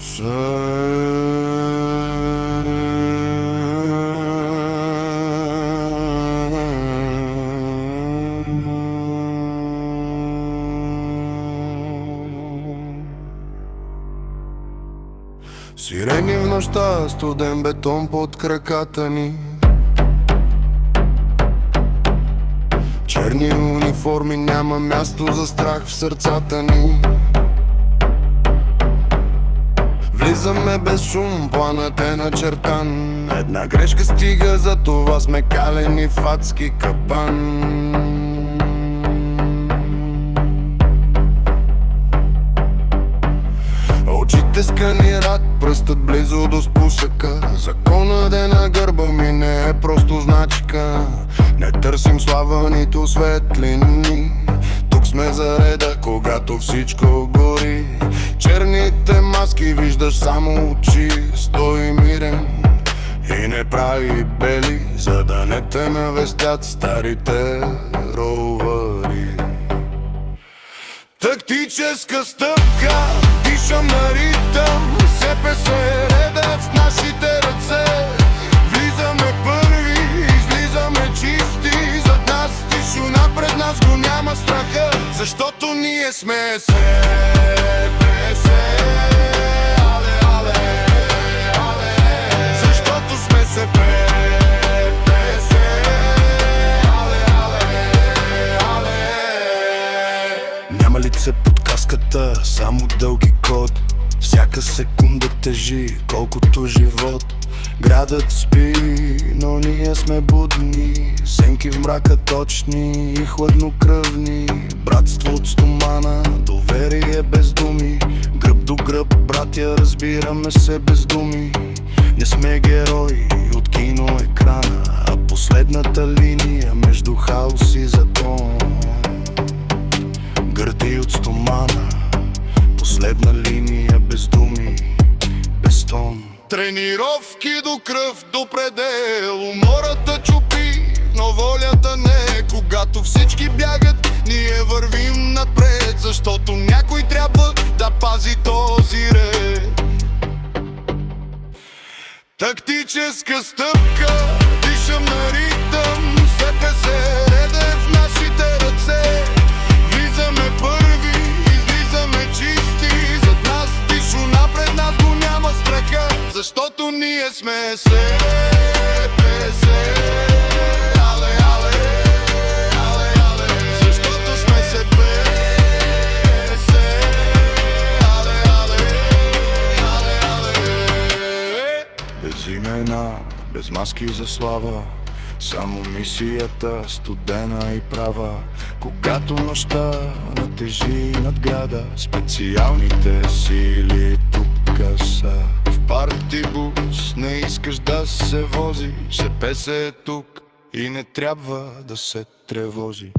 Сирени в нощта, студен бетон под краката ни, черни униформи, няма място за страх в сърцата ни. Влизаме без шум, планът е начертан, една грешка стига, за това сме калени в адски капан. Очите сканират, пръстът близо до спусъка. Законът е на гърба ми, не е просто значка. Не търсим слава, нито светлини. Тук сме за реда, когато всичко гори. Черните маски виждаш само очи. Стой мирен и не прави бели, за да не те навестят старите ровари. Тактическа стъпка, дишам на ритъм, СПС е реда в нашите ръце. Влизаме първи, излизаме чисти, зад нас тишина, пред нас го няма страха, защото ние сме СПС. Але, але, але, защото сме СПС. Няма лице под каската, само дълги код. Всяка секунда тежи, колкото живот. Градът спи, но ние сме будни. Сенки в мрака точни и хладнокръвни. Братство от стомана, доверие без думи. Гръб до гръб, братя, разбираме се без думи. Не сме герои от киноекрана, а последната линия между хаос и закон. Гърди от стомана, последна линия без думи, без тон. Тренировки до кръв, до предел, умората чупи, но волята не е. Когато всички бягат, ние вървим напред, защото някой трябва да пази този ред. Тактическа стъпка, дишам на ритъм, СПС реда е в нашите ръце. Влизаме първи, излизаме чисти, зад нас тишина, пред нас го няма страха, защото ние сме СПС. Але, але, але, але, защото сме СПС. Але, але, але, але. Без имена, без маски за слава, само мисията студена и права. Когато нощта натежи над града, специалните сили тука са. В партибус не искаш да се вози, СПС е тук и не трябва да се тревожи.